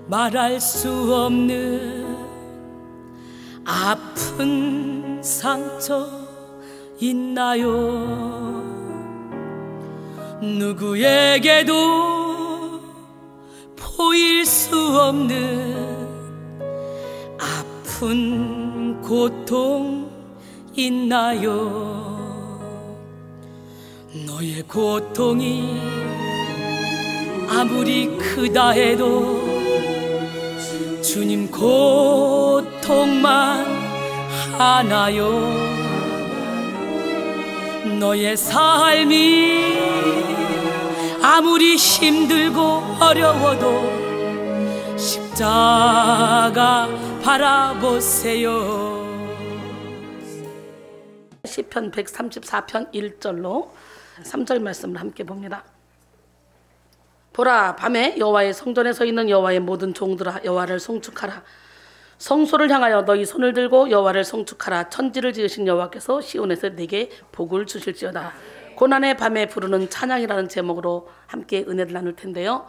말할 수 없는 아픈 상처 있나요? 누구에게도 보일 수 없는 아픈 고통 있나요? 너의 고통이 아무리 크다 해도 주님 고통만 하나요? 너의 삶이 아무리 힘들고 어려워도 십자가 바라보세요. 시편 134편 1절로 3절 말씀을 함께 봅니다. 보라, 밤에 여호와의 성전에 서 있는 여호와의 모든 종들아, 여호와를 송축하라. 성소를 향하여 너희 손을 들고 여호와를 송축하라. 천지를 지으신 여호와께서 시온에서 내게 복을 주실지어다. 고난의 밤에 부르는 찬양이라는 제목으로 함께 은혜를 나눌 텐데요.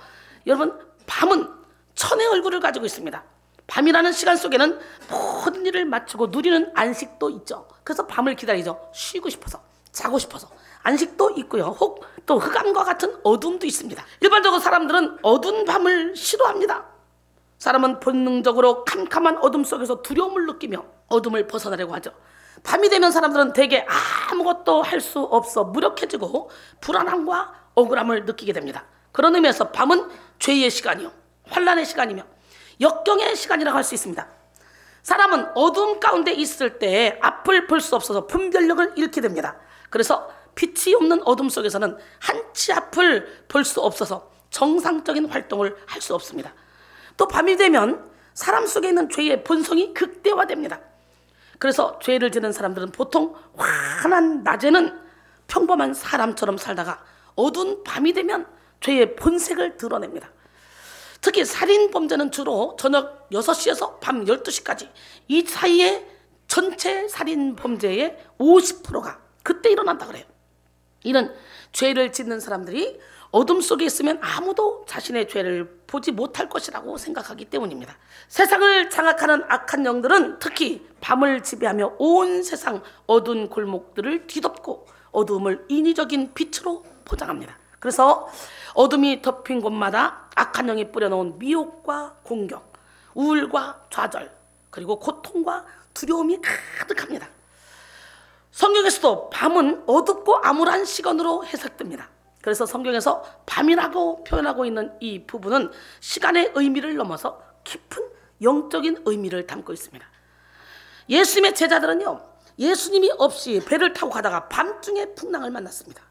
여러분, 밤은 천의 얼굴을 가지고 있습니다. 밤이라는 시간 속에는 모든 일을 마치고 누리는 안식도 있죠. 그래서 밤을 기다리죠. 쉬고 싶어서, 자고 싶어서. 안식도 있고요. 혹 또 흑암과 같은 어둠도 있습니다. 일반적으로 사람들은 어두운 밤을 싫어합니다. 사람은 본능적으로 캄캄한 어둠 속에서 두려움을 느끼며 어둠을 벗어나려고 하죠. 밤이 되면 사람들은 대개 아무것도 할 수 없어 무력해지고 불안함과 억울함을 느끼게 됩니다. 그런 의미에서 밤은 죄의 시간이요, 환난의 시간이며 역경의 시간이라고 할 수 있습니다. 사람은 어둠 가운데 있을 때 앞을 볼 수 없어서 분별력을 잃게 됩니다. 그래서 빛이 없는 어둠 속에서는 한치 앞을 볼 수 없어서 정상적인 활동을 할 수 없습니다. 또 밤이 되면 사람 속에 있는 죄의 본성이 극대화됩니다. 그래서 죄를 지는 사람들은 보통 환한 낮에는 평범한 사람처럼 살다가 어두운 밤이 되면 죄의 본색을 드러냅니다. 특히 살인범죄는 주로 저녁 6시에서 밤 12시까지 이 사이에 전체 살인범죄의 50%가 그때 일어난다 그래요. 이는 죄를 짓는 사람들이 어둠 속에 있으면 아무도 자신의 죄를 보지 못할 것이라고 생각하기 때문입니다. 세상을 장악하는 악한 영들은 특히 밤을 지배하며 온 세상 어두운 골목들을 뒤덮고 어두움을 인위적인 빛으로 포장합니다. 그래서 어둠이 덮인 곳마다 악한 영이 뿌려놓은 미혹과 공격, 우울과 좌절, 그리고 고통과 두려움이 가득합니다. 성경에서도 밤은 어둡고 암울한 시간으로 해석됩니다. 그래서 성경에서 밤이라고 표현하고 있는 이 부분은 시간의 의미를 넘어서 깊은 영적인 의미를 담고 있습니다. 예수님의 제자들은요, 예수님이 없이 배를 타고 가다가 밤중에 풍랑을 만났습니다.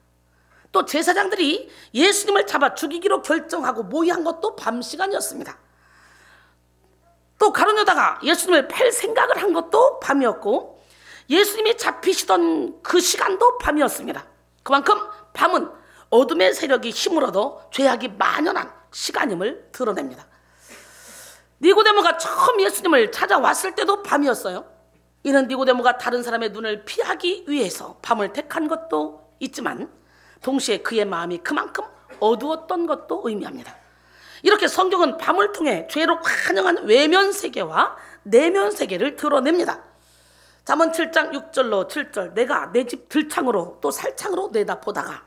또 제사장들이 예수님을 잡아 죽이기로 결정하고 모의한 것도 밤 시간이었습니다. 또 가룟 유다가 예수님을 팔 생각을 한 것도 밤이었고 예수님이 잡히시던 그 시간도 밤이었습니다. 그만큼 밤은 어둠의 세력이 힘을 얻어 죄악이 만연한 시간임을 드러냅니다. 니고데모가 처음 예수님을 찾아왔을 때도 밤이었어요. 이는 니고데모가 다른 사람의 눈을 피하기 위해서 밤을 택한 것도 있지만 동시에 그의 마음이 그만큼 어두웠던 것도 의미합니다. 이렇게 성경은 밤을 통해 죄로 환영한 외면 세계와 내면 세계를 드러냅니다. 잠언 7장 6절로 7절, 내가 내 집 들창으로 또 살창으로 내다보다가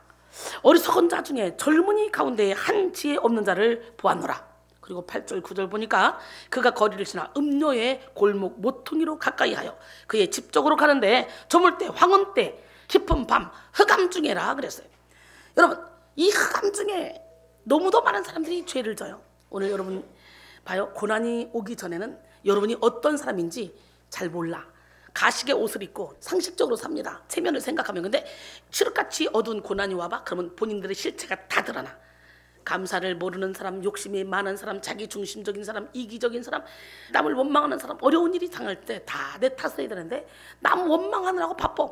어리석은 자 중에 젊은이 가운데에 한 지혜 없는 자를 보았노라. 그리고 8절 9절 보니까 그가 거리를 지나 음료의 골목 모퉁이로 가까이 하여 그의 집 쪽으로 가는데 저물 때 황혼 때 깊은 밤 흑암 중에라 그랬어요. 여러분, 이 흑암 중에 너무도 많은 사람들이 죄를 져요. 오늘 여러분 봐요. 고난이 오기 전에는 여러분이 어떤 사람인지 잘 몰라. 가식의 옷을 입고 상식적으로 삽니다. 체면을 생각하면. 근데 칠흑같이 어두운 고난이 와봐. 그러면 본인들의 실체가 다 드러나. 감사를 모르는 사람, 욕심이 많은 사람, 자기중심적인 사람, 이기적인 사람, 남을 원망하는 사람, 어려운 일이 당할 때 다 내 탓을 해야 되는데 남 원망하느라고 바빠.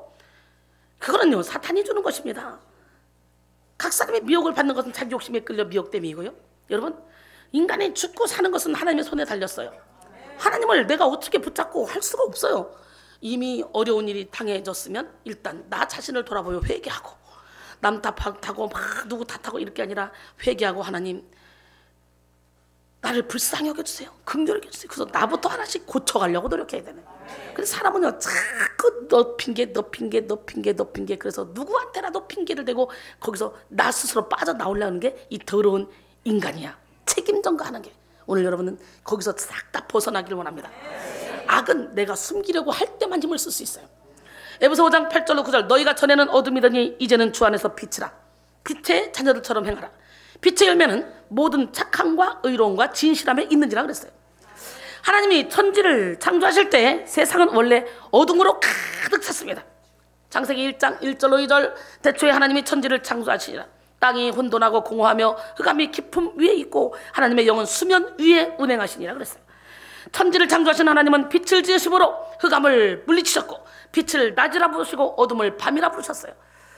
그거는요, 사탄이 주는 것입니다. 각 사람의 미혹을 받는 것은 자기 욕심에 끌려 미혹됨이고요. 여러분, 인간이 죽고 사는 것은 하나님의 손에 달렸어요. 하나님을 내가 어떻게 붙잡고 할 수가 없어요. 이미 어려운 일이 당해졌으면 일단 나 자신을 돌아보며 회개하고, 남 탓하고 막 누구 탓하고 이렇게 아니라 회개하고, 하나님, 나를 불쌍히 여겨주세요. 긍휼히 여겨주세요. 그래서 나부터 하나씩 고쳐가려고 노력해야 되네. 근데 사람은요 자꾸 너 핑계 그래서 누구한테라도 핑계를 대고 거기서 나 스스로 빠져나오려는 게 이 더러운 인간이야. 책임 전가하는 게. 오늘 여러분은 거기서 싹 다 벗어나기를 원합니다. 악은 내가 숨기려고 할 때만 힘을 쓸 수 있어요. 에베소 5장 8절로 9절 너희가 전에는 어둠이더니 이제는 주 안에서 빛이라. 빛의 자녀들처럼 행하라. 빛의 열매는 모든 착함과 의로움과 진실함에 있는지라 그랬어요. 하나님이 천지를 창조하실 때 세상은 원래 어둠으로 가득 찼습니다. 창세기 1장 1절로 2절 대초에 하나님이 천지를 창조하시니라. 땅이 혼돈하고 공허하며 흑암이 깊음 위에 있고 하나님의 영은 수면 위에 운행하시니라 그랬어요. 천지를 창조하신 하나님은 빛을 지으심으로 흑암을 물리치셨고 빛을 낮이라 부르시고 어둠을 밤이라 부르셨어요.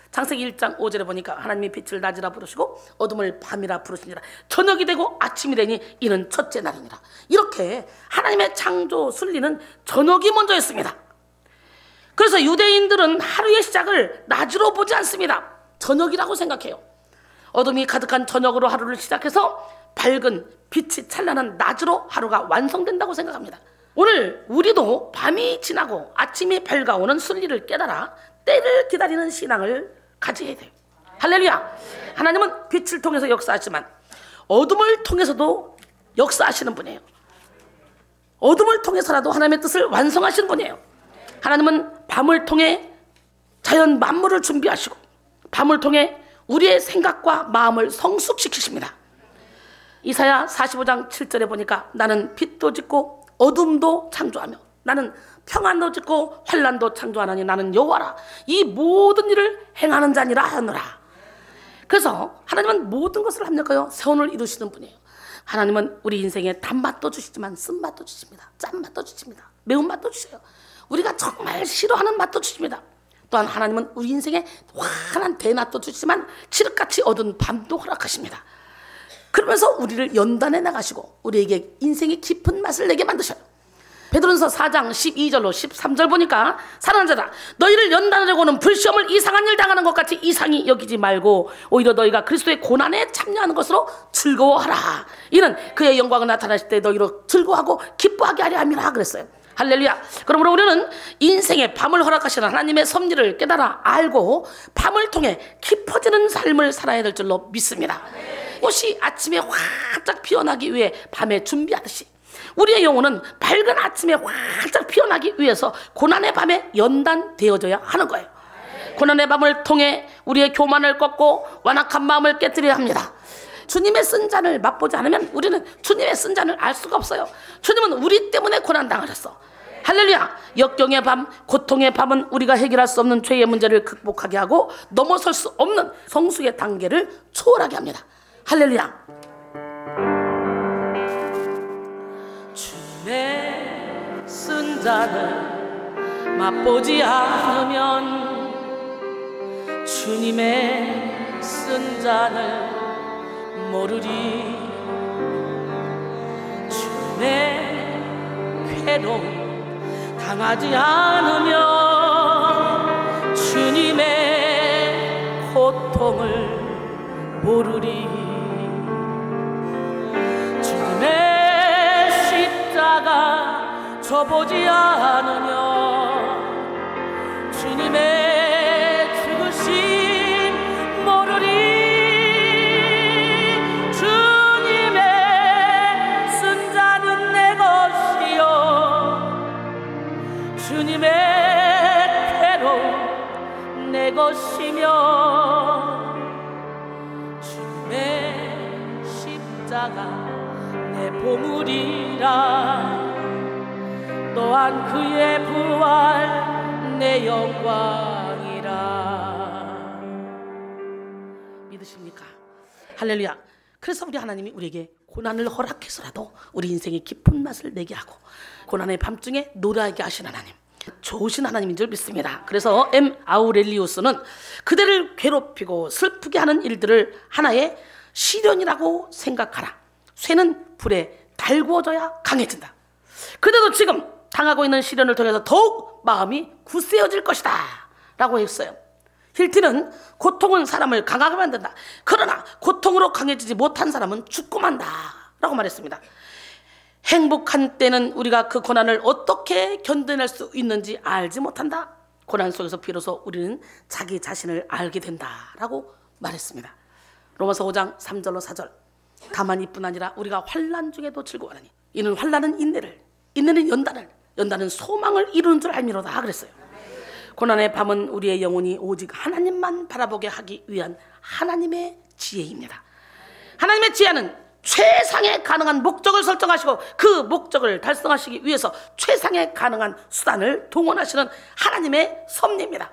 창세기 1장 5절에 보니까 하나님이 빛을 낮이라 부르시고 어둠을 밤이라 부르시니라. 저녁이 되고 아침이 되니 이는 첫째 날이니라. 이렇게 하나님의 창조 순리는 저녁이 먼저였습니다. 그래서 유대인들은 하루의 시작을 낮으로 보지 않습니다. 저녁이라고 생각해요. 어둠이 가득한 저녁으로 하루를 시작해서 밝은 빛이 찬란한 낮으로 하루가 완성된다고 생각합니다. 오늘 우리도 밤이 지나고 아침이 밝아오는 순리를 깨달아 때를 기다리는 신앙을 가져야 돼요. 할렐루야. 하나님은 빛을 통해서 역사하지만 어둠을 통해서도 역사하시는 분이에요. 어둠을 통해서라도 하나님의 뜻을 완성하시는 분이에요. 하나님은 밤을 통해 자연 만물을 준비하시고 밤을 통해 우리의 생각과 마음을 성숙시키십니다. 이사야 45장 7절에 보니까 나는 빛도 짓고 어둠도 창조하며 나는 평안도 짓고 환난도 창조하나니 나는 여호와라. 이 모든 일을 행하는 자니라 하노라. 그래서 하나님은 모든 것을 합력하여 세원을 이루시는 분이에요. 하나님은 우리 인생에 단맛도 주시지만 쓴맛도 주십니다. 짠맛도 주십니다. 매운맛도 주셔요. 우리가 정말 싫어하는 맛도 주십니다. 또한 하나님은 우리 인생에 환한 대낮도 주시지만 칠흑같이 어두운 밤도 허락하십니다. 그러면서 우리를 연단해 나가시고 우리에게 인생의 깊은 맛을 내게 만드셔요. 베드로전서 4장 12절로 13절 보니까 사랑하는 자들아 너희를 연단하려고는 불시험을 이상한 일 당하는 것 같이 이상히 여기지 말고 오히려 너희가 그리스도의 고난에 참여하는 것으로 즐거워하라. 이는 그의 영광을 나타나실 때 너희로 즐거워하고 기뻐하게 하려 함이라 그랬어요. 할렐루야. 그러므로 우리는 인생의 밤을 허락하시는 하나님의 섭리를 깨달아 알고 밤을 통해 깊어지는 삶을 살아야 될 줄로 믿습니다. 꽃이 아침에 활짝 피어나기 위해 밤에 준비하듯이 우리의 영혼은 밝은 아침에 활짝 피어나기 위해서 고난의 밤에 연단되어져야 하는 거예요. 고난의 밤을 통해 우리의 교만을 꺾고 완악한 마음을 깨뜨려야 합니다. 주님의 쓴 잔을 맛보지 않으면 우리는 주님의 쓴 잔을 알 수가 없어요. 주님은 우리 때문에 고난당하셨어. 할렐루야. 역경의 밤, 고통의 밤은 우리가 해결할 수 없는 죄의 문제를 극복하게 하고 넘어설 수 없는 성숙의 단계를 초월하게 합니다. 할렐루야. 주님의 쓴 잔을 맛보지 않으면 주님의 쓴 잔을 모르리. 주님의 괴로움 당하지 않으면 주님의 고통을 모르리. 주님의 십자가 져보지 않으면 주님의 죽으심 모르리. 주님의 괴로움 내 것이며 주님의 십자가 내 보물이라. 또한 그의 부활 내 영광이라. 믿으십니까? 할렐루야. 그래서 우리 하나님이 우리에게 고난을 허락해서라도 우리 인생의 깊은 맛을 내게 하고 고난의 밤중에 노래하게 하신 하나님, 좋으신 하나님인 줄 믿습니다. 그래서 M. 아우렐리우스는 그대를 괴롭히고 슬프게 하는 일들을 하나의 시련이라고 생각하라. 쇠는 불에 달구어져야 강해진다. 그대도 지금 당하고 있는 시련을 통해서 더욱 마음이 굳세어질 것이다 라고 했어요. 힐티는 고통은 사람을 강하게 만든다. 그러나 고통으로 강해지지 못한 사람은 죽고 만다 라고 말했습니다. 행복한 때는 우리가 그 고난을 어떻게 견뎌낼 수 있는지 알지 못한다. 고난 속에서 비로소 우리는 자기 자신을 알게 된다라고 말했습니다. 로마서 5장 3절로 4절. 다만 이뿐 아니라 우리가 환난 중에도 즐거워하니 이는 환난은 인내를, 인내는 연단을, 연단은 소망을 이루는 줄 알미로다 그랬어요. 고난의 밤은 우리의 영혼이 오직 하나님만 바라보게 하기 위한 하나님의 지혜입니다. 하나님의 지혜는 최상의 가능한 목적을 설정하시고 그 목적을 달성하시기 위해서 최상의 가능한 수단을 동원하시는 하나님의 섭리입니다.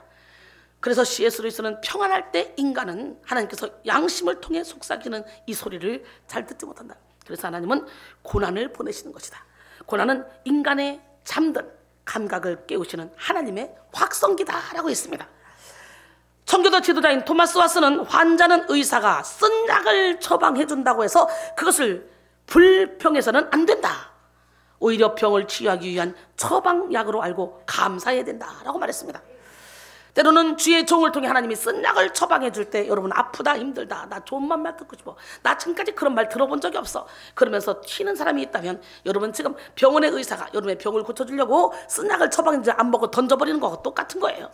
그래서 C.S. 루이스는 평안할 때 인간은 하나님께서 양심을 통해 속삭이는 이 소리를 잘 듣지 못한다. 그래서 하나님은 고난을 보내시는 것이다. 고난은 인간의 잠든 감각을 깨우시는 하나님의 확성기다라고 했습니다. 청교도 지도자인 토마스 와스는 환자는 의사가 쓴 약을 처방해 준다고 해서 그것을 불평해서는 안 된다. 오히려 병을 치유하기 위한 처방약으로 알고 감사해야 된다라고 말했습니다. 때로는 주의 종을 통해 하나님이 쓴 약을 처방해 줄 때 여러분 아프다 힘들다 나 좋은 말 듣고 싶어 나 지금까지 그런 말 들어본 적이 없어 그러면서 튀는 사람이 있다면 여러분 지금 병원의 의사가 여러분의 병을 고쳐주려고 쓴 약을 처방해 줄 안 먹고 던져버리는 거하고 똑같은 거예요.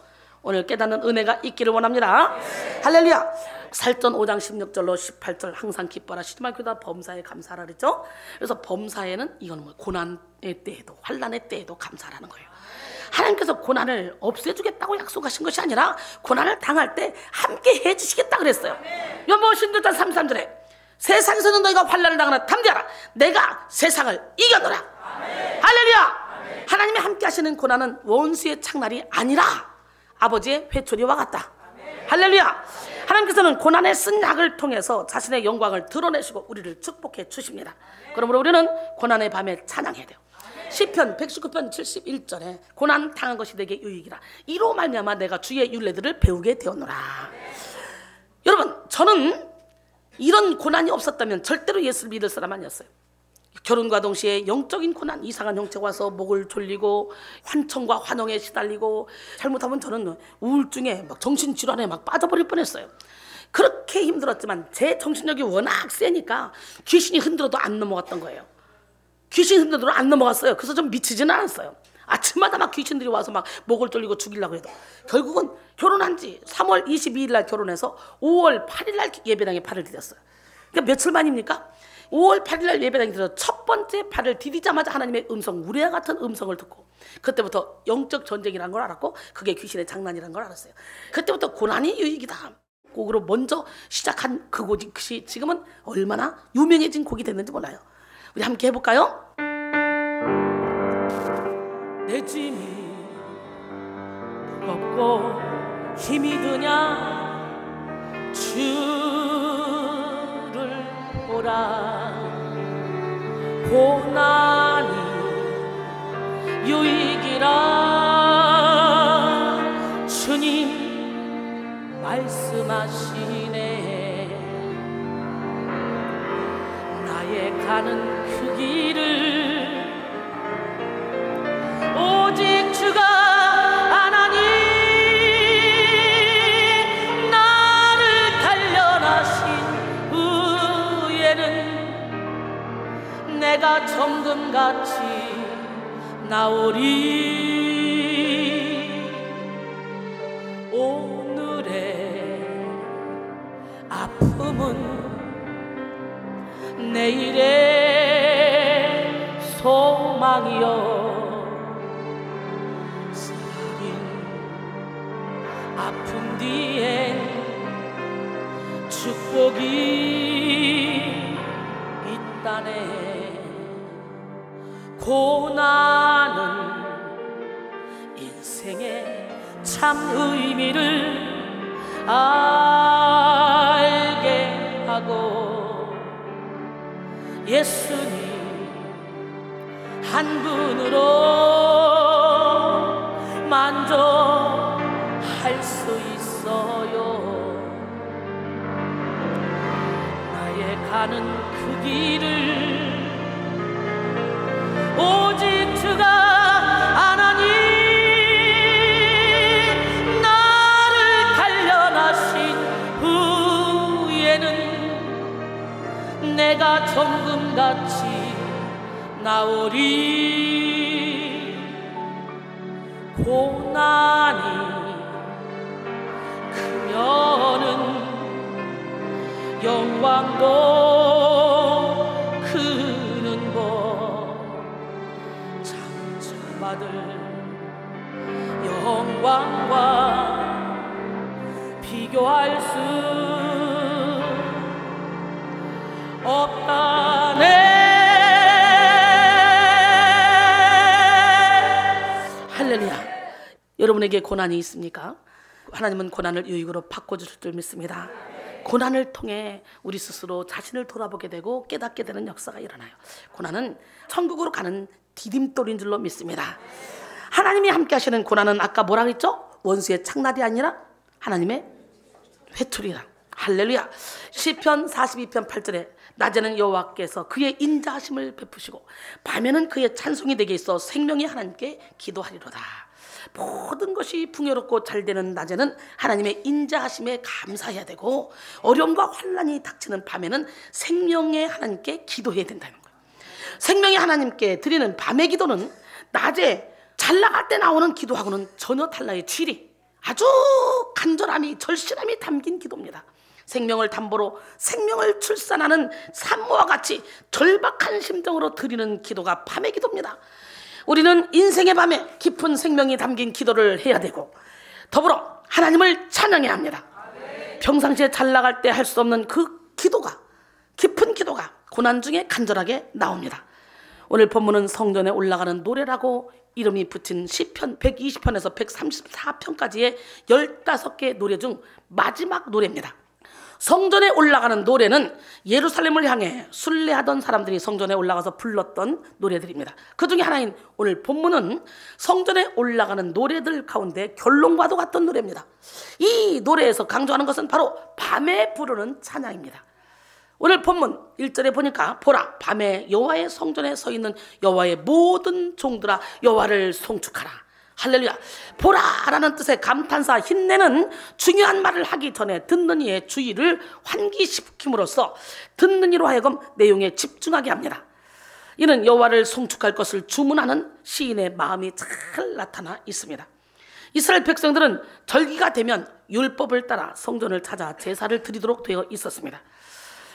오늘 깨닫는 은혜가 있기를 원합니다. 할렐루야. 살전 5장 16절로 18절 항상 기뻐라 시드만 교다 범사에 감사하라 그랬죠. 그래서 범사에는 이건 뭐 고난의 때에도 환난의 때에도 감사하라는 거예요. 하나님께서 고난을 없애주겠다고 약속하신 것이 아니라 고난을 당할 때 함께 해주시겠다 그랬어요. 요모 신도자 33절에 세상에서는 너희가 환난을 당하나 담대하라 내가 세상을 이겨노라. 할렐루야. 하나님이 함께 하시는 고난은 원수의 창날이 아니라 아버지의 회초리와 같다. 할렐루야. 하나님께서는 고난에 쓴 약을 통해서 자신의 영광을 드러내시고 우리를 축복해 주십니다. 그러므로 우리는 고난의 밤에 찬양해야 돼요. 시편 119편 71절에 고난 당한 것이 내게 유익이라 이로 말미암아 내가 주의 율례들을 배우게 되었노라. 여러분 저는 이런 고난이 없었다면 절대로 예수를 믿을 사람 아니었어요. 결혼과 동시에 영적인 고난 이상한 형체가 와서 목을 졸리고 환청과 환영에 시달리고 잘못하면 저는 우울증에 막 정신질환에 막 빠져버릴 뻔했어요. 그렇게 힘들었지만 제 정신력이 워낙 세니까 귀신이 흔들어도 안 넘어갔던 거예요. 귀신 흔들어도 안 넘어갔어요. 그래서 좀 미치지는 않았어요. 아침마다 막 귀신들이 와서 막 목을 졸리고 죽이려고 해도 결국은 결혼한 지 3월 22일 날 결혼해서 5월 8일 날 예배당에 발을 디뎠어요. 그러니까 며칠 만입니까? 5월 8일 날 예배당에 들어서 첫 번째 발을 디디자마자 하나님의 음성, 우레와 같은 음성을 듣고 그때부터 영적 전쟁이라는 걸 알았고 그게 귀신의 장난이라는 걸 알았어요. 그때부터 고난이 유익이다. 곡으로 먼저 시작한 그 곡이 지금은 얼마나 유명해진 곡이 됐는지 몰라요. 우리 함께 해볼까요? 내 짐이 무겁고 힘이 드냐 주를 보라 고난이 유익이라 주님 말씀하시네. 나의 가는 그 길을 오직 주가 아나니 나를 단련하신 후에는 내가 정금같이 나오리. 오늘의 아픔은 내일의 소망이여. 아픔 뒤엔 축복이 있다네. 고난은 인생의 참 의미를 알게 하고 예수님 한 분으로 만족할 수 있어요. 나의 가는 그 길을 오직 주가 아나니 나를 단련하신 후에는 내가 정금 창같이 나오리. 고난이 크면은 영광도 크는 법. 상처받을 영광과 비교할 수 없다네. 할렐루야. 여러분에게 고난이 있습니까? 하나님은 고난을 유익으로 바꿔주실 줄 믿습니다. 고난을 통해 우리 스스로 자신을 돌아보게 되고 깨닫게 되는 역사가 일어나요. 고난은 천국으로 가는 디딤돌인 줄로 믿습니다. 하나님이 함께 하시는 고난은 아까 뭐라 그랬죠? 원수의 창날이 아니라 하나님의 회초리라. 할렐루야. 시편 42편 8절에 낮에는 여호와께서 그의 인자하심을 베푸시고 밤에는 그의 찬송이 되게 있어 생명의 하나님께 기도하리로다. 모든 것이 풍요롭고 잘 되는 낮에는 하나님의 인자하심에 감사해야 되고, 어려움과 환난이 닥치는 밤에는 생명의 하나님께 기도해야 된다는 거예요. 생명의 하나님께 드리는 밤의 기도는 낮에 잘 나갈 때 나오는 기도하고는 전혀 달라요. 질이 아주 간절함이, 절실함이 담긴 기도입니다. 생명을 담보로 생명을 출산하는 산모와 같이 절박한 심정으로 드리는 기도가 밤의 기도입니다. 우리는 인생의 밤에 깊은 생명이 담긴 기도를 해야 되고, 더불어 하나님을 찬양해야 합니다. 평상시에 잘 나갈 때 할 수 없는 그 기도가, 깊은 기도가 고난 중에 간절하게 나옵니다. 오늘 본문은 성전에 올라가는 노래라고 이름이 붙인 시편 120편에서 134편까지의 15개 노래 중 마지막 노래입니다. 성전에 올라가는 노래는 예루살렘을 향해 순례하던 사람들이 성전에 올라가서 불렀던 노래들입니다. 그 중에 하나인 오늘 본문은 성전에 올라가는 노래들 가운데 결론과도 같던 노래입니다. 이 노래에서 강조하는 것은 바로 밤에 부르는 찬양입니다. 오늘 본문 1절에 보니까 보라, 밤에 여호와의 성전에 서 있는 여호와의 모든 종들아 여호와를 송축하라. 할렐루야. 보라라는 뜻의 감탄사 힘내는 중요한 말을 하기 전에 듣는 이의 주의를 환기시킴으로써 듣는 이로 하여금 내용에 집중하게 합니다. 이는 여호와를 송축할 것을 주문하는 시인의 마음이 잘 나타나 있습니다. 이스라엘 백성들은 절기가 되면 율법을 따라 성전을 찾아 제사를 드리도록 되어 있었습니다.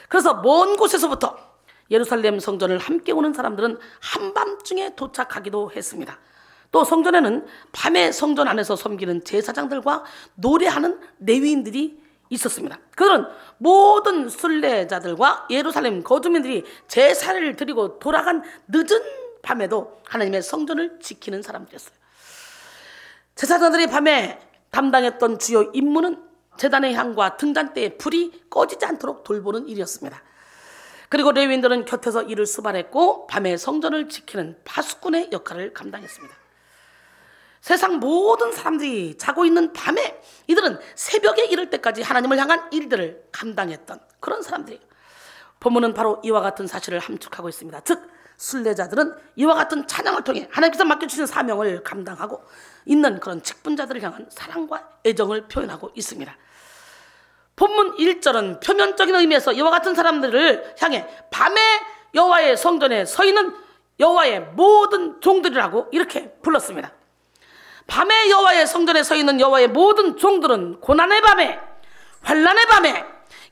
그래서 먼 곳에서부터 예루살렘 성전을 함께 오는 사람들은 한밤중에 도착하기도 했습니다. 또 성전에는 밤에 성전 안에서 섬기는 제사장들과 노래하는 레위인들이 있었습니다. 그들은 모든 순례자들과 예루살렘 거주민들이 제사를 드리고 돌아간 늦은 밤에도 하나님의 성전을 지키는 사람들이었어요. 제사장들이 밤에 담당했던 주요 임무는 제단의 향과 등잔대의 불이 꺼지지 않도록 돌보는 일이었습니다. 그리고 레위인들은 곁에서 이를 수발했고 밤에 성전을 지키는 파수꾼의 역할을 감당했습니다. 세상 모든 사람들이 자고 있는 밤에 이들은 새벽에 이를 때까지 하나님을 향한 일들을 감당했던 그런 사람들이에요. 본문은 바로 이와 같은 사실을 함축하고 있습니다. 즉 순례자들은 이와 같은 찬양을 통해 하나님께서 맡겨주신 사명을 감당하고 있는 그런 직분자들을 향한 사랑과 애정을 표현하고 있습니다. 본문 1절은 표면적인 의미에서 이와 같은 사람들을 향해 밤에 여호와의 성전에 서 있는 여호와의 모든 종들이라고 이렇게 불렀습니다. 밤에 여호와의 성전에 서 있는 여호와의 모든 종들은 고난의 밤에, 환난의 밤에,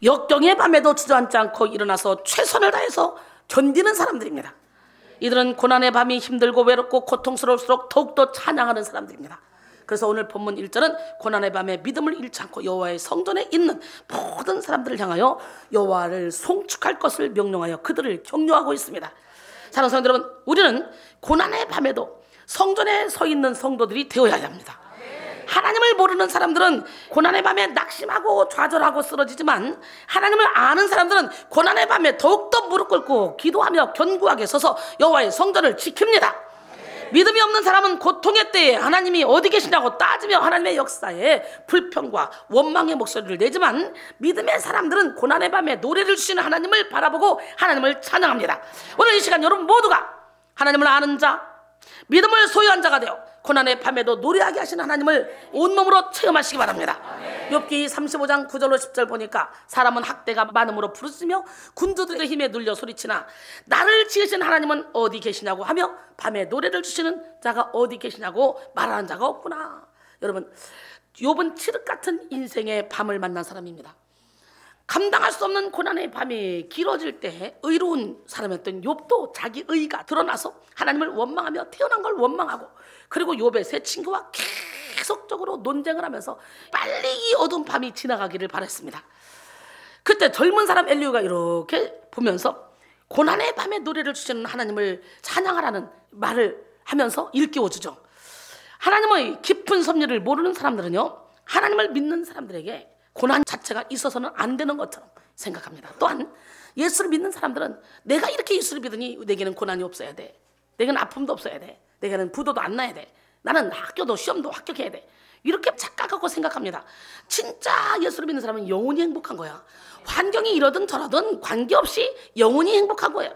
역경의 밤에도 주저앉지 않고 일어나서 최선을 다해서 견디는 사람들입니다. 이들은 고난의 밤이 힘들고 외롭고 고통스러울수록 더욱더 찬양하는 사람들입니다. 그래서 오늘 본문 1절은 고난의 밤에 믿음을 잃지 않고 여호와의 성전에 있는 모든 사람들을 향하여 여호와를 송축할 것을 명령하여 그들을 격려하고 있습니다. 사랑하는 성도 여러분, 우리는 고난의 밤에도 성전에 서 있는 성도들이 되어야 합니다. 하나님을 모르는 사람들은 고난의 밤에 낙심하고 좌절하고 쓰러지지만, 하나님을 아는 사람들은 고난의 밤에 더욱더 무릎 꿇고 기도하며 견고하게 서서 여호와의 성전을 지킵니다. 믿음이 없는 사람은 고통의 때에 하나님이 어디 계시냐고 따지며 하나님의 역사에 불평과 원망의 목소리를 내지만, 믿음의 사람들은 고난의 밤에 노래를 주시는 하나님을 바라보고 하나님을 찬양합니다. 오늘 이 시간 여러분 모두가 하나님을 아는 자, 믿음을 소유한 자가 되어 고난의 밤에도 노래하게 하시는 하나님을 온몸으로 체험하시기 바랍니다. 욥기 35장 9절로 10절 보니까 사람은 학대가 많음으로 부르짖으며 군주들의 힘에 눌려 소리치나 나를 지으신 하나님은 어디 계시냐고 하며 밤에 노래를 주시는 자가 어디 계시냐고 말하는 자가 없구나. 여러분, 욥은 칠흑 같은 인생의 밤을 만난 사람입니다. 감당할 수 없는 고난의 밤이 길어질 때 의로운 사람이었던 욥도 자기 의가 드러나서 하나님을 원망하며 태어난 걸 원망하고, 그리고 욥의 세 친구와 계속적으로 논쟁을 하면서 빨리 이 어두운 밤이 지나가기를 바랬습니다. 그때 젊은 사람 엘리후가 이렇게 보면서 고난의 밤에 노래를 주시는 하나님을 찬양하라는 말을 하면서 일깨워주죠. 하나님의 깊은 섭리를 모르는 사람들은요, 하나님을 믿는 사람들에게 고난 자체가 있어서는 안 되는 것처럼 생각합니다. 또한 예수를 믿는 사람들은 내가 이렇게 예수를 믿으니 내게는 고난이 없어야 돼, 내게는 아픔도 없어야 돼, 내게는 부도도 안 나야 돼, 나는 학교도 시험도 합격해야 돼, 이렇게 착각하고 생각합니다. 진짜 예수를 믿는 사람은 영원히 행복한 거야. 환경이 이러든 저러든 관계없이 영원히 행복한 거예요.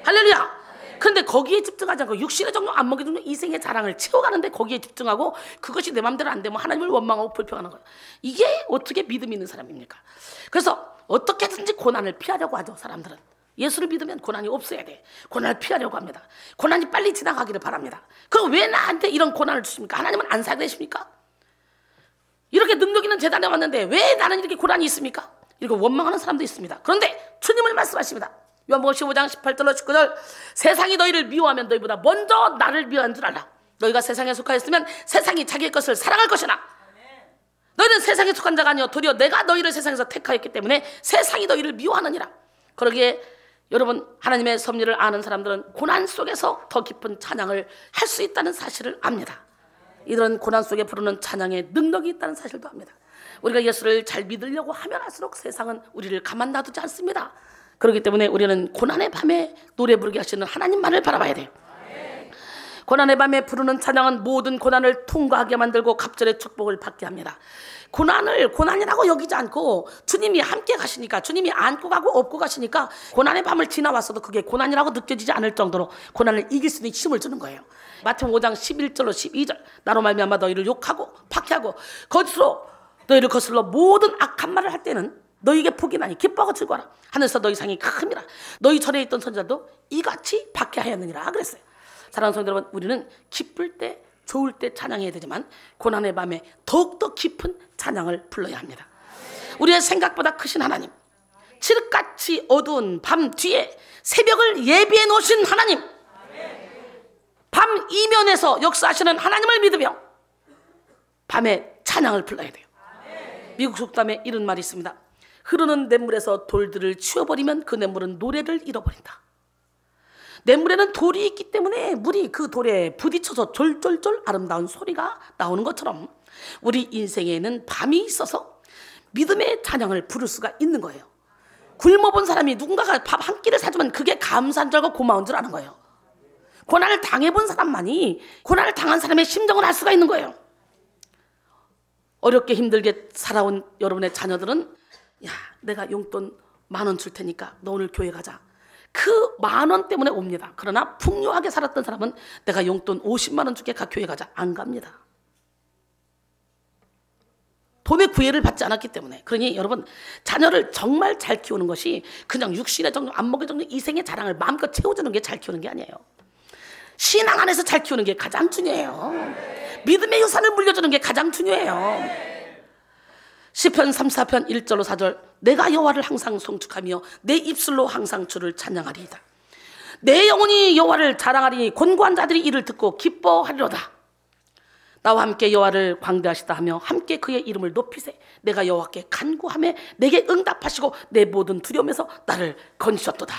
할렐루야. 그런데 거기에 집중하지 않고 육신의 정욕, 안목의 정욕, 이생의 자랑을 채워가는데 거기에 집중하고 그것이 내 마음대로 안 되면 하나님을 원망하고 불평하는 거예요. 이게 어떻게 믿음 있는 사람입니까? 그래서 어떻게든지 고난을 피하려고 하죠. 사람들은 예수를 믿으면 고난이 없어야 돼, 고난을 피하려고 합니다. 고난이 빨리 지나가기를 바랍니다. 그럼 왜 나한테 이런 고난을 주십니까? 하나님은 안 살되십니까? 이렇게 능력 있는 재단에 왔는데 왜 나는 이렇게 고난이 있습니까? 이렇게 원망하는 사람도 있습니다. 그런데 주님을 말씀하십니다. 요한복음 15장 18절로 19절, 세상이 너희를 미워하면 너희보다 먼저 나를 미워한 줄 알라. 너희가 세상에 속하였으면 세상이 자기의 것을 사랑할 것이나 너희는 세상에 속한 자가 아니요 도리어 내가 너희를 세상에서 택하였기 때문에 세상이 너희를 미워하느니라. 그러기에 여러분, 하나님의 섭리를 아는 사람들은 고난 속에서 더 깊은 찬양을 할 수 있다는 사실을 압니다. 이런 고난 속에 부르는 찬양에 능력이 있다는 사실도 압니다. 우리가 예수를 잘 믿으려고 하면 할수록 세상은 우리를 가만 놔두지 않습니다. 그렇기 때문에 우리는 고난의 밤에 노래 부르게 하시는 하나님만을 바라봐야 돼요. 고난의 밤에 부르는 찬양은 모든 고난을 통과하게 만들고 갑절의 축복을 받게 합니다. 고난을 고난이라고 여기지 않고 주님이 함께 가시니까, 주님이 안고 가고 업고 가시니까 고난의 밤을 지나왔어도 그게 고난이라고 느껴지지 않을 정도로 고난을 이길 수 있는 힘을 주는 거예요. 마태복음 5장 11절로 12절, 나로 말미암아 너희를 욕하고 박해하고 거짓으로 너희를 거슬러 모든 악한 말을 할 때는 너희에게 복이 나니 기뻐하고 즐거워라. 하늘에서 너희 상이 큽니다. 너희 전에 있던 선지자도 이같이 박해하였느니라 그랬어요. 사랑하는 성도 여러분, 우리는 기쁠 때, 좋을 때 찬양해야 되지만 고난의 밤에 더욱더 깊은 찬양을 불러야 합니다. 우리의 생각보다 크신 하나님, 칠흑같이 어두운 밤 뒤에 새벽을 예비해 놓으신 하나님, 밤 이면에서 역사하시는 하나님을 믿으며 밤에 찬양을 불러야 돼요. 미국 속담에 이런 말이 있습니다. 흐르는 냇물에서 돌들을 치워버리면 그 냇물은 노래를 잃어버린다. 냇물에는 돌이 있기 때문에 물이 그 돌에 부딪혀서 졸졸졸 아름다운 소리가 나오는 것처럼 우리 인생에는 밤이 있어서 믿음의 찬양을 부를 수가 있는 거예요. 굶어본 사람이 누군가가 밥 한 끼를 사주면 그게 감사한 줄 알고 고마운 줄 아는 거예요. 고난을 당해본 사람만이 고난을 당한 사람의 심정을 알 수가 있는 거예요. 어렵게 힘들게 살아온 여러분의 자녀들은, 야, 내가 용돈 10,000원 줄 테니까 너 오늘 교회 가자. 그 10,000원 때문에 옵니다. 그러나 풍요하게 살았던 사람은 내가 용돈 50만 원 줄게, 가 교회 가자. 안 갑니다. 돈의 구애를 받지 않았기 때문에. 그러니 여러분, 자녀를 정말 잘 키우는 것이 그냥 육신의 정도, 안목의 정도, 이생의 자랑을 마음껏 채워주는 게 잘 키우는 게 아니에요. 신앙 안에서 잘 키우는 게 가장 중요해요. 믿음의 유산을 물려주는 게 가장 중요해요. 시편 34편 1절로 4절, 내가 여호와를 항상 송축하며 내 입술로 항상 주를 찬양하리이다. 내 영혼이 여호와를 자랑하리니 곤고한 자들이 이를 듣고 기뻐하리로다. 나와 함께 여호와를 광대하시다 하며 함께 그의 이름을 높이세. 내가 여호와께 간구하며 내게 응답하시고 내 모든 두려움에서 나를 건지셨도다.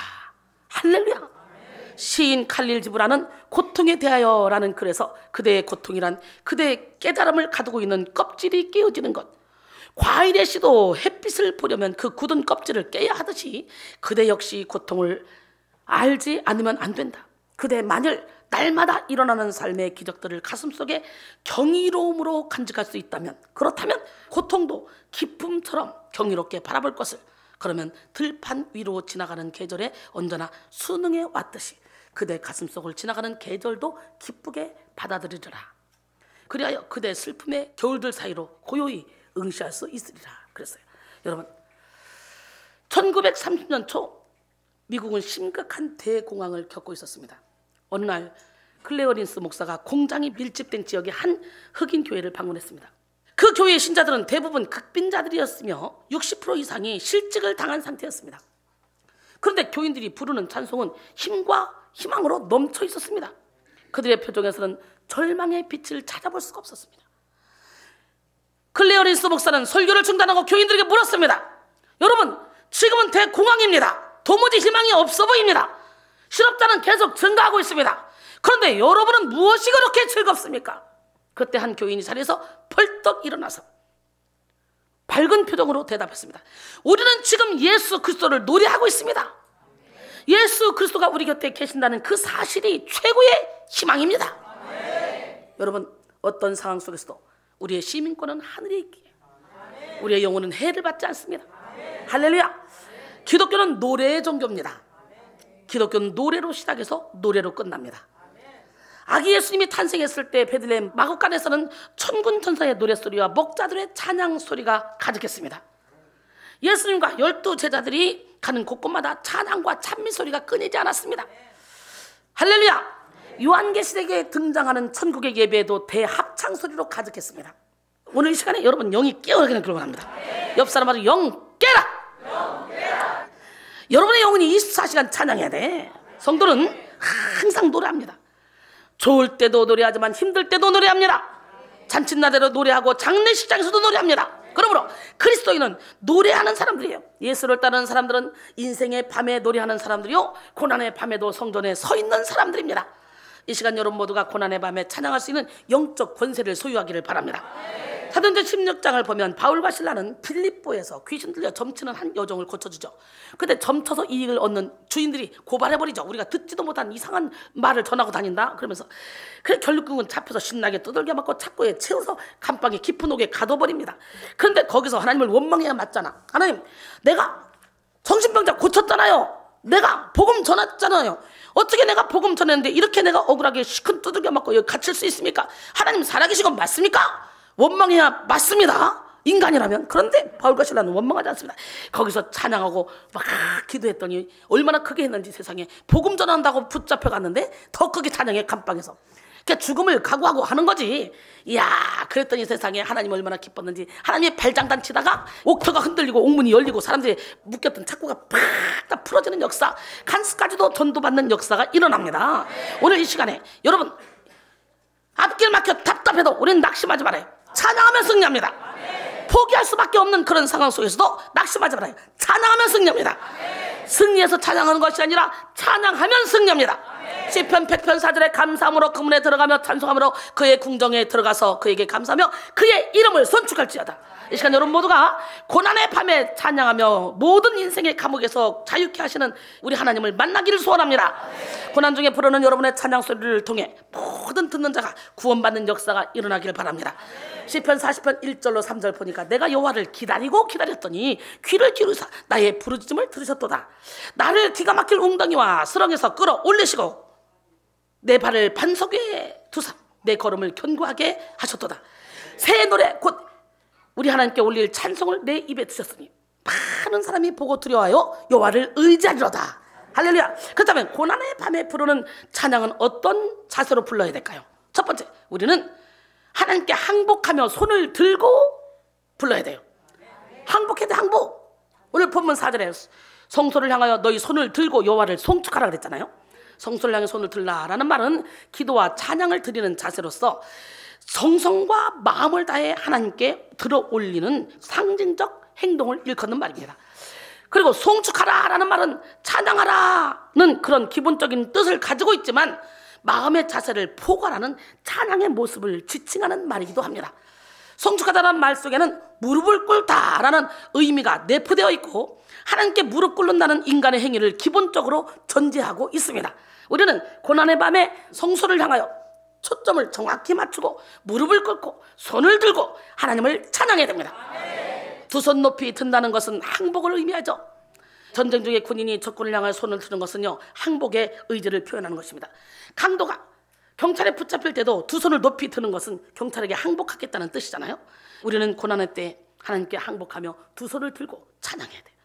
할렐루야. 시인 칼릴 지브라는 고통에 대하여 라는 글에서 그대의 고통이란 그대의 깨달음을 가두고 있는 껍질이 깨어지는 것, 과일의 씨도 햇빛을 보려면 그 굳은 껍질을 깨야 하듯이 그대 역시 고통을 알지 않으면 안 된다. 그대 만일 날마다 일어나는 삶의 기적들을 가슴속에 경이로움으로 간직할 수 있다면, 그렇다면 고통도 기쁨처럼 경이롭게 바라볼 것을, 그러면 들판 위로 지나가는 계절에 언제나 수능에 왔듯이 그대 가슴속을 지나가는 계절도 기쁘게 받아들이리라. 그리하여 그대 슬픔의 겨울들 사이로 고요히 응시할 수 있으리라 그랬어요. 여러분, 1930년 초 미국은 심각한 대공황을 겪고 있었습니다. 어느 날 클레어린스 목사가 공장이 밀집된 지역의 한 흑인 교회를 방문했습니다. 그 교회의 신자들은 대부분 극빈자들이었으며 60% 이상이 실직을 당한 상태였습니다. 그런데 교인들이 부르는 찬송은 힘과 희망으로 넘쳐 있었습니다. 그들의 표정에서는 절망의 빛을 찾아볼 수가 없었습니다. 클레어린스 목사는 설교를 중단하고 교인들에게 물었습니다. 여러분, 지금은 대공황입니다. 도무지 희망이 없어 보입니다. 실업자는 계속 증가하고 있습니다. 그런데 여러분은 무엇이 그렇게 즐겁습니까? 그때 한 교인이 자리에서 벌떡 일어나서 밝은 표정으로 대답했습니다. 우리는 지금 예수 그리스도를 노래하고 있습니다. 예수 그리스도가 우리 곁에 계신다는 그 사실이 최고의 희망입니다. 여러분, 어떤 상황 속에서도 우리의 시민권은 하늘에 있기에 우리의 영혼은 해를 받지 않습니다. 할렐루야. 기독교는 노래의 종교입니다. 기독교는 노래로 시작해서 노래로 끝납니다. 아기 예수님이 탄생했을 때 베들레헴 마구간에서는 천군 천사의 노랫소리와 목자들의 찬양 소리가 가득했습니다. 예수님과 12 제자들이 가는 곳곳마다 찬양과 찬미 소리가 끊이지 않았습니다. 할렐루야. 요한계시록에 등장하는 천국의 예배에도 대합창 소리로 가득했습니다. 오늘 이 시간에 여러분 영이 깨어나기를 기원합니다. 옆 사람한테 영 깨라. 여러분의 영혼이 24시간 찬양해야 돼. 성도는 항상 노래합니다. 좋을 때도 노래하지만 힘들 때도 노래합니다. 잔칫날에도 노래하고 장례식장에서도 노래합니다. 그러므로 그리스도인은 노래하는 사람들이에요. 예수를 따르는 사람들은 인생의 밤에 노래하는 사람들이요, 고난의 밤에도 성전에 서 있는 사람들입니다. 이 시간 여러분 모두가 고난의 밤에 찬양할 수 있는 영적 권세를 소유하기를 바랍니다. 사도행전 16장을 보면 바울과 실라는 빌립보에서 귀신 들려 점치는 한 여종을 고쳐주죠. 근데 점쳐서 이익을 얻는 주인들이 고발해버리죠. 우리가 듣지도 못한 이상한 말을 전하고 다닌다 그러면서. 그래 결국은 잡혀서 신나게 두들겨 맞고 착고에 채워서 감방에 깊은 옥에 가둬버립니다. 그런데 거기서 하나님을 원망해야 맞잖아. 하나님, 내가 정신병자 고쳤잖아요. 내가 복음 전했잖아요. 어떻게 내가 복음 전했는데 이렇게 내가 억울하게 시큰 두들겨 맞고 여기 갇힐 수 있습니까? 하나님 살아계신 건 맞습니까? 원망해야 맞습니다. 인간이라면. 그런데 바울과 실라는 원망하지 않습니다. 거기서 찬양하고 막 기도했더니 얼마나 크게 했는지 세상에. 복음 전한다고 붙잡혀 갔는데 더 크게 찬양해 감방에서. 그러니까 죽음을 각오하고 하는 거지. 이야, 그랬더니 세상에 하나님 얼마나 기뻤는지. 하나님의 발장단 치다가 옥터가 흔들리고 옥문이 열리고 사람들이 묶였던 착고가 팍 다 풀어지는 역사, 간수까지도 전도받는 역사가 일어납니다. 오늘 이 시간에 여러분 앞길 막혀 답답해도 우리는 낙심하지 말아요. 찬양하면 승리합니다. 포기할 수밖에 없는 그런 상황 속에서도 낙심하지 말아요. 찬양하면 승리합니다. 승리해서 찬양하는 것이 아니라 찬양하면 승리합니다. 시편 100편 4절에 감사함으로 그 문에 들어가며 찬송함으로 그의 궁정에 들어가서 그에게 감사하며 그의 이름을 선축할지어다. 이 시간 여러분 모두가 고난의 밤에 찬양하며 모든 인생의 감옥에서 자유케 하시는 우리 하나님을 만나기를 소원합니다. 고난 중에 부르는 여러분의 찬양 소리를 통해 모든 듣는 자가 구원받는 역사가 일어나기를 바랍니다. 시편 40편 1절로 3절 보니까 내가 여호와를 기다리고 기다렸더니 귀를 기울이사 나의 부르짖음을 들으셨도다. 나를 기가 막힐 웅덩이와 수렁에서 끌어올리시고 내 발을 반석 위에 두사 내 걸음을 견고하게 하셨도다. 새 노래 곧 우리 하나님께 올릴 찬송을 내 입에 드셨으니 많은 사람이 보고 두려워하여 여호와를 의지하리로다. 할렐루야. 그렇다면 고난의 밤에 부르는 찬양은 어떤 자세로 불러야 될까요? 첫 번째, 우리는 하나님께 항복하며 손을 들고 불러야 돼요. 항복해야 돼. 항복. 오늘 본문 4절에 성소를 향하여 너희 손을 들고 여호와를 송축하라 그랬잖아요. 성소를 향해 손을 들라라는 말은 기도와 찬양을 드리는 자세로서 정성과 마음을 다해 하나님께 들어 올리는 상징적 행동을 일컫는 말입니다. 그리고 송축하라라는 말은 찬양하라는 그런 기본적인 뜻을 가지고 있지만 마음의 자세를 포괄하는 찬양의 모습을 지칭하는 말이기도 합니다. 송축하다라는 말 속에는 무릎을 꿇다라는 의미가 내포되어 있고 하나님께 무릎 꿇는다는 인간의 행위를 기본적으로 전제하고 있습니다. 우리는 고난의 밤에 성소를 향하여 초점을 정확히 맞추고 무릎을 꿇고 손을 들고 하나님을 찬양해야 됩니다. 두 손 높이 든다는 것은 항복을 의미하죠. 전쟁 중에 군인이 적군을 향하여 손을 드는 것은요, 항복의 의지를 표현하는 것입니다. 강도가 경찰에 붙잡힐 때도 두 손을 높이 드는 것은 경찰에게 항복하겠다는 뜻이잖아요. 우리는 고난의 때 하나님께 항복하며 두 손을 들고 찬양해야 돼요.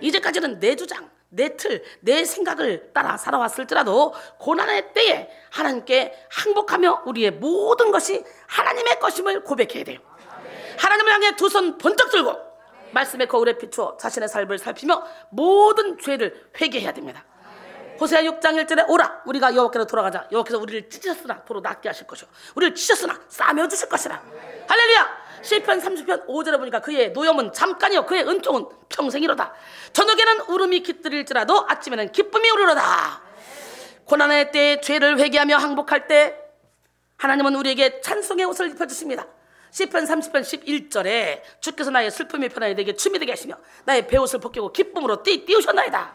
이제까지는 내 주장, 내 틀, 내 생각을 따라 살아왔을지라도 고난의 때에 하나님께 항복하며 우리의 모든 것이 하나님의 것임을 고백해야 돼요. 하나님을 향해 두 손 번쩍 들고 말씀의 거울에 비추어 자신의 삶을 살피며 모든 죄를 회개해야 됩니다. 호세아 6장 1절에 오라 우리가 여호와께로 돌아가자. 여호와께서 우리를 찢으셨으나 도로 낫게 하실 것이요 우리를 치셨으나 싸매어 주실 것이라. 할렐루야. 시편 30편 5절에 보니까 그의 노염은 잠깐이요 그의 은총은 평생이로다. 저녁에는 울음이 깃들일지라도 아침에는 기쁨이 오르로다. 고난의 때에 죄를 회개하며 항복할 때 하나님은 우리에게 찬송의 옷을 입혀주십니다. 시편 30편 11절에 주께서 나의 슬픔의 편안히 내게 춤이 되게 하시며 나의 베옷을 벗기고 기쁨으로 띄우셨나이다.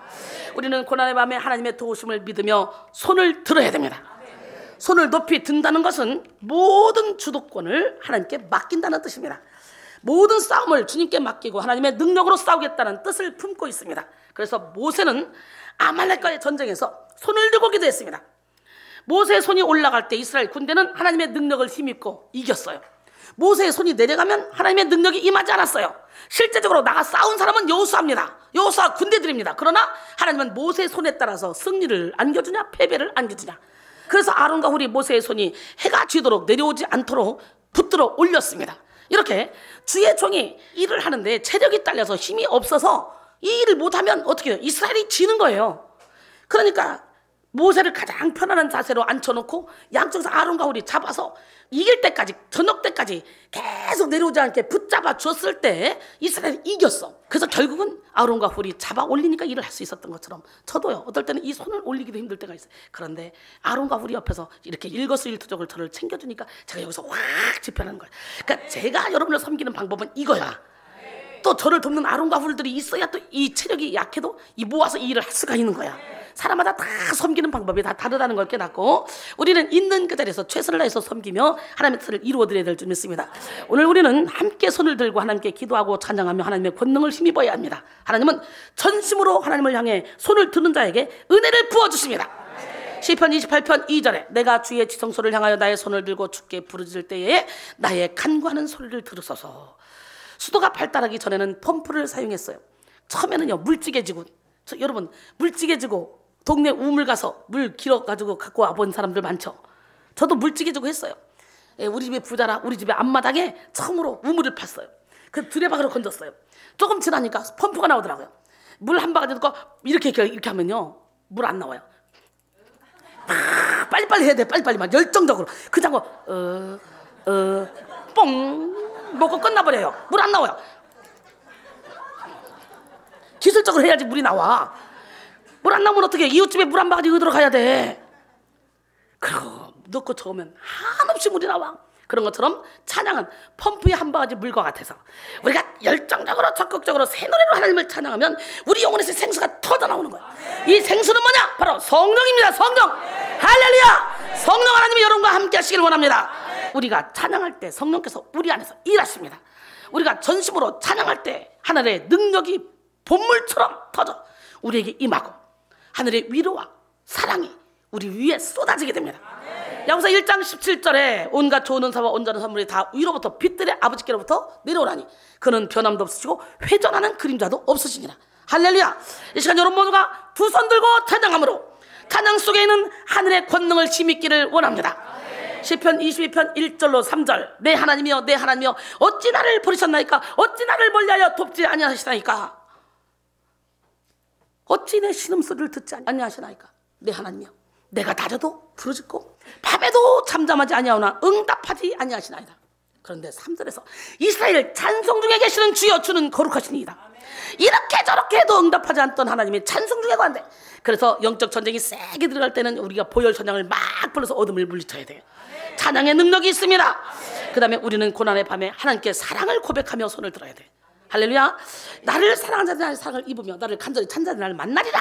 우리는 고난의 밤에 하나님의 도우심을 믿으며 손을 들어야 됩니다. 손을 높이 든다는 것은 모든 주도권을 하나님께 맡긴다는 뜻입니다. 모든 싸움을 주님께 맡기고 하나님의 능력으로 싸우겠다는 뜻을 품고 있습니다. 그래서 모세는 아말렉과의 전쟁에서 손을 들고 기도했습니다. 모세의 손이 올라갈 때 이스라엘 군대는 하나님의 능력을 힘입고 이겼어요. 모세의 손이 내려가면 하나님의 능력이 임하지 않았어요. 실제적으로 나가 싸운 사람은 여호수아입니다. 여호수아 군대들입니다. 그러나 하나님은 모세의 손에 따라서 승리를 안겨주냐 패배를 안겨주냐. 그래서 아론과 훌이 모세의 손이 해가 지도록 내려오지 않도록 붙들어 올렸습니다. 이렇게 주의 종이 일을 하는데 체력이 딸려서 힘이 없어서 이 일을 못하면 어떻게 해요? 이스라엘이 지는 거예요. 그러니까 모세를 가장 편안한 자세로 앉혀놓고 양쪽에서 아론과 훌이 잡아서 이길 때까지 저녁 때까지 계속 내려오지 않게 붙잡아 줬을 때 이스라엘이 이겼어. 그래서 결국은 아론과 훌이 잡아 올리니까 일을 할 수 있었던 것처럼 저도요 어떨 때는 이 손을 올리기도 힘들 때가 있어요. 그런데 아론과 훌이 옆에서 이렇게 일거수일투족을 저를 챙겨주니까 제가 여기서 확 집현하는 거예요. 그러니까 제가 여러분을 섬기는 방법은 이거야. 또 저를 돕는 아론과 훌들이 있어야 또 이 체력이 약해도 이 모아서 이 일을 할 수가 있는 거야. 사람마다 다 섬기는 방법이 다 다르다는 걸 깨닫고 우리는 있는 그 자리에서 최선을 다해서 섬기며 하나님의 뜻을 이루어드려야 될 줄 믿습니다. 오늘 우리는 함께 손을 들고 하나님께 기도하고 찬양하며 하나님의 권능을 힘입어야 합니다. 하나님은 전심으로 하나님을 향해 손을 드는 자에게 은혜를 부어주십니다. 시편 28편 2절에 내가 주의 지성소를 향하여 나의 손을 들고 주께 부르짖을 때에 나의 간구하는 소리를 들으소서. 수도가 발달하기 전에는 펌프를 사용했어요. 처음에는요 물찌개지고 여러분 물찌개지고 동네 우물 가서 물 길어가지고 갖고 와본 사람들 많죠. 저도 물찌개 주고 했어요. 우리 집에 부자라 우리 집에 앞마당에 처음으로 우물을 팠어요. 그 드레박으로 건졌어요. 조금 지나니까 펌프가 나오더라고요. 물 한 바가지 넣고 이렇게 하면요 물 안 나와요. 빨리빨리 해야 돼. 빨리빨리 막 열정적으로 그냥 뽕 먹고 끝나버려요. 물 안 나와요. 기술적으로 해야지 물이 나와. 물 안 나오면 어떻게 해? 이웃집에 물 한 바가지 얻으러 가야 돼. 그리고 넣고 저으면 한없이 물이 나와. 그런 것처럼 찬양은 펌프에 한 바가지 물과 같아서 우리가 열정적으로 적극적으로 새 노래로 하나님을 찬양하면 우리 영혼에서 생수가 터져나오는 거야. 이 생수는 뭐냐? 바로 성령입니다. 성령. 할렐루야. 성령 하나님이 여러분과 함께 하시길 원합니다. 우리가 찬양할 때 성령께서 우리 안에서 일하십니다. 우리가 전심으로 찬양할 때 하늘의 능력이 본물처럼 터져 우리에게 임하고 하늘의 위로와 사랑이 우리 위에 쏟아지게 됩니다. 야고보서 1장 17절에 온갖 좋은 은사와 온전한 선물이 다 위로부터 빛들의 아버지께로부터 내려오라니 그는 변함도 없으시고 회전하는 그림자도 없으시니라. 할렐루야. 이 시간 여러분 모두가 두 손 들고 찬양함으로 찬양 속에 있는 하늘의 권능을 힘입기를 원합니다. 시편 22편 1절로 3절 내 하나님이여 내 하나님이여 어찌 나를 버리셨나이까 어찌 나를 멀리하여 돕지 아니하시나이까 어찌 내 신음소리를 듣지 아니하시나이까 내 하나님이여 내가 낮에도 부르짖고 밤에도 잠잠하지 아니하오나 응답하지 아니하시나이다. 그런데 3절에서 이스라엘 찬송 중에 계시는 주여 주는 거룩하시니이다. 이렇게 저렇게 해도 응답하지 않던 하나님이 찬송 중에 관대. 그래서 영적 전쟁이 세게 들어갈 때는 우리가 보혈 찬양을 막 불러서 어둠을 물리쳐야 돼요. 찬양의 능력이 있습니다. 그 다음에 우리는 고난의 밤에 하나님께 사랑을 고백하며 손을 들어야 돼요. 할렐루야. 나를 사랑하는 자들의 사랑을 입으며 나를 간절히 찾는 자들을 만나리라.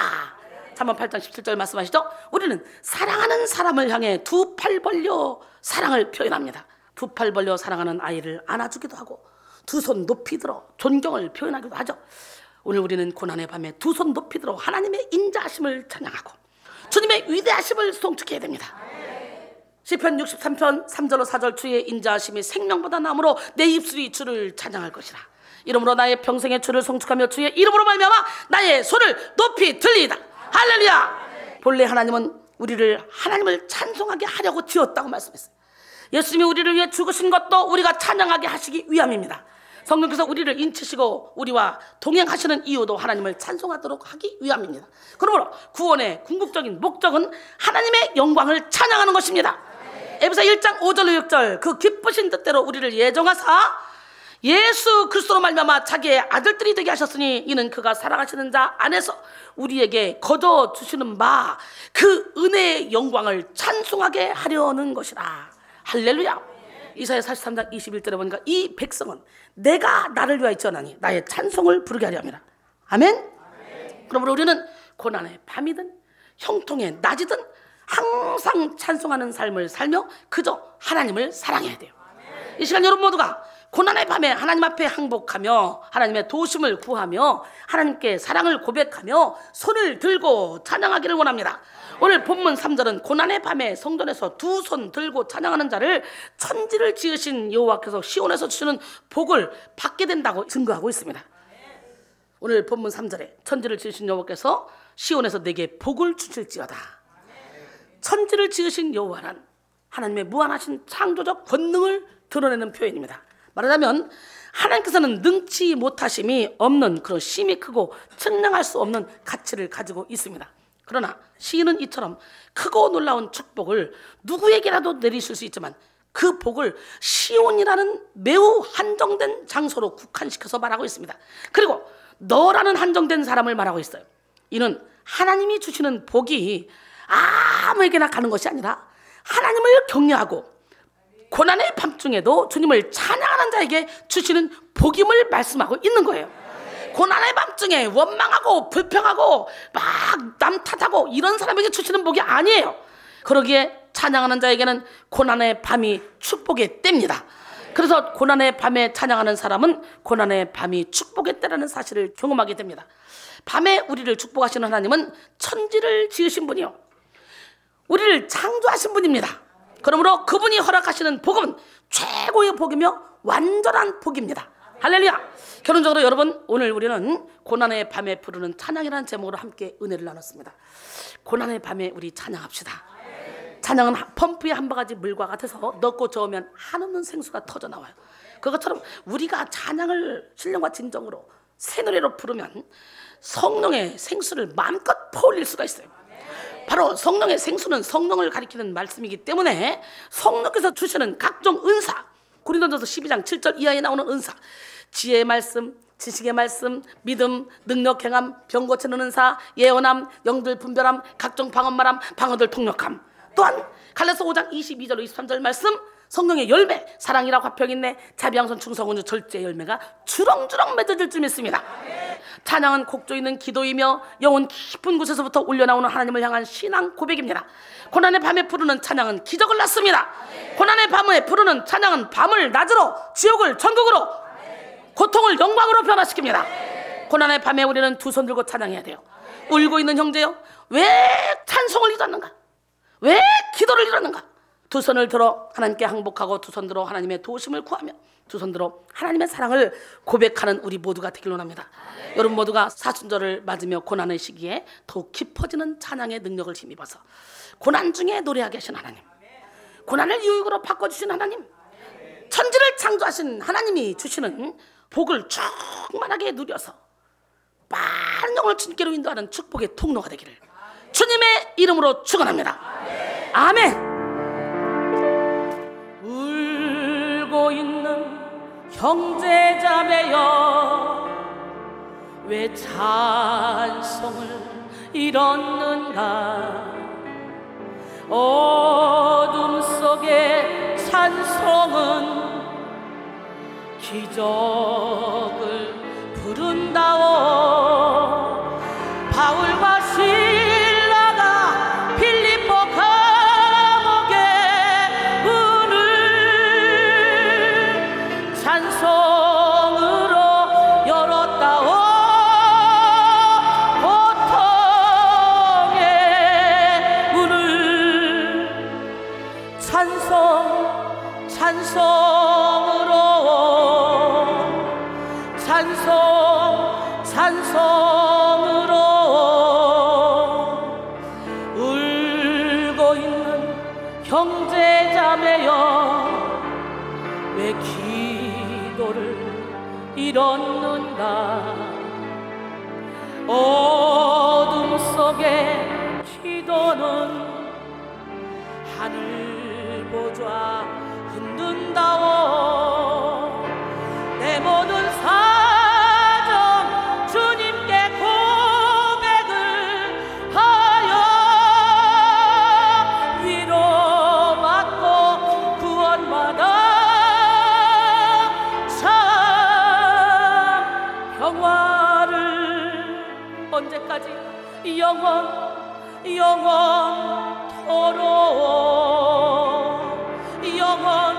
3번 8장 17절 말씀하시죠. 우리는 사랑하는 사람을 향해 두 팔 벌려 사랑을 표현합니다. 두 팔 벌려 사랑하는 아이를 안아주기도 하고 두 손 높이 들어 존경을 표현하기도 하죠. 오늘 우리는 고난의 밤에 두 손 높이 들어 하나님의 인자하심을 찬양하고 주님의 위대하심을 송축해야 됩니다. 시편 63편 3절로 4절 주의 인자하심이 생명보다 나므로 내 입술이 주를 찬양할 것이라. 이러므로 나의 평생의 주를 송축하며 주의 이름으로 말미암아 나의 손을 높이 들리이다. 할렐루야. 본래 하나님은 우리를 하나님을 찬송하게 하려고 지었다고 말씀했어요. 예수님이 우리를 위해 죽으신 것도 우리가 찬양하게 하시기 위함입니다. 성령께서 우리를 인치시고 우리와 동행하시는 이유도 하나님을 찬송하도록 하기 위함입니다. 그러므로 구원의 궁극적인 목적은 하나님의 영광을 찬양하는 것입니다. 에베소 1장 5절 6절 그 기쁘신 뜻대로 우리를 예정하사 예수 그리스도로 말미암아 자기의 아들들이 되게 하셨으니 이는 그가 사랑하시는 자 안에서 우리에게 거저 주시는 바 그 은혜의 영광을 찬송하게 하려는 것이라. 할렐루야. 이사야 43장 21절에 보니까 이 백성은 내가 나를 위하여 지어나니 나의 찬송을 부르게 하려 함이라. 아멘. 그러므로 우리는 고난의 밤이든 형통의 낮이든 항상 찬송하는 삶을 살며 그저 하나님을 사랑해야 돼요. 이 시간 여러분 모두가 고난의 밤에 하나님 앞에 항복하며 하나님의 도우심을 구하며 하나님께 사랑을 고백하며 손을 들고 찬양하기를 원합니다. 오늘 본문 3절은 고난의 밤에 성전에서 두 손 들고 찬양하는 자를 천지를 지으신 여호와께서 시온에서 주시는 복을 받게 된다고 증거하고 있습니다. 오늘 본문 3절에 천지를 지으신 여호와께서 시온에서 내게 복을 주실지어다. 천지를 지으신 여호와란 하나님의 무한하신 창조적 권능을 드러내는 표현입니다. 말하자면 하나님께서는 능치 못하심이 없는 그런 심이 크고 측량할 수 없는 가치를 가지고 있습니다. 그러나 시인은 이처럼 크고 놀라운 축복을 누구에게라도 내리실 수 있지만 그 복을 시온이라는 매우 한정된 장소로 국한시켜서 말하고 있습니다. 그리고 너라는 한정된 사람을 말하고 있어요. 이는 하나님이 주시는 복이 아무에게나 가는 것이 아니라 하나님을 경외하고 고난의 밤중에도 주님을 찬양하는 자에게 주시는 복임을 말씀하고 있는 거예요. 고난의 밤중에 원망하고 불평하고 막 남 탓하고 이런 사람에게 주시는 복이 아니에요. 그러기에 찬양하는 자에게는 고난의 밤이 축복의 때입니다. 그래서 고난의 밤에 찬양하는 사람은 고난의 밤이 축복의 때라는 사실을 경험하게 됩니다. 밤에 우리를 축복하시는 하나님은 천지를 지으신 분이요 우리를 창조하신 분입니다. 그러므로 그분이 허락하시는 복음은 최고의 복이며 완전한 복입니다. 할렐루야. 결론적으로 여러분, 오늘 우리는 고난의 밤에 부르는 찬양이라는 제목으로 함께 은혜를 나눴습니다. 고난의 밤에 우리 찬양합시다. 찬양은 펌프에 한 바가지 물과 같아서 넣고 저으면 한없는 생수가 터져나와요. 그것처럼 우리가 찬양을 신령과 진정으로 새 노래로 부르면 성령의 생수를 마음껏 퍼올릴 수가 있어요. 바로 성령의 생수는 성령을 가리키는 말씀이기 때문에 성령께서 주시는 각종 은사, 고린도전서 12장 7절 이하에 나오는 은사, 지혜의 말씀, 지식의 말씀, 믿음, 능력 행함, 병 고치는 은사, 예언함, 영들 분별함, 각종 방언말함, 방언들 통역함. 또한 갈라서 5장 22절 23절 말씀, 성령의 열매, 사랑이라 화평인내, 자비양선 충성은주 절제 열매가 주렁주렁 맺어질 줄 믿습니다. 찬양은 곡조 있는 기도이며 영혼 깊은 곳에서부터 올려나오는 하나님을 향한 신앙 고백입니다. 고난의 밤에 부르는 찬양은 기적을 낳습니다. 고난의 밤에 부르는 찬양은 밤을 낮으로, 지옥을 천국으로, 고통을 영광으로 변화시킵니다. 고난의 밤에 우리는 두 손 들고 찬양해야 돼요. 울고 있는 형제요, 왜 찬송을 잃었는가? 왜 기도를 잃었는가? 두 손을 들어 하나님께 항복하고 두 손 들어 하나님의 도우심을 구하며 두 손 들어 하나님의 사랑을 고백하는 우리 모두가 되길 원합니다. 여러분 모두가 사순절을 맞으며 고난의 시기에 더욱 깊어지는 찬양의 능력을 힘입어서 고난 중에 노래하게 하신 하나님, 고난을 유익으로 바꿔주신 하나님, 천지를 창조하신 하나님이 주시는 복을 충만하게 누려서 많은 영혼을 주님께로 인도하는 축복의 통로가 되기를 주님의 이름으로 축원합니다. 아멘. 울고 있는 형제자매여, 왜 찬송을 잃었는가? 어둠 속의 찬송은 기적을 부른다오. 바울과 실라가 빌립보 감옥에 문을 찬송으로 열었다오. 고통의 문을 찬송으로 찬송으로 울고 있는 형제자매여 왜 기도를 잃었는가 어둠 속에 기도는 하늘 보좌 흔든다오 내 모든 사정 주님께 고백을 하여 위로받고 구원받아 참 평화를 언제까지 영원토록 영원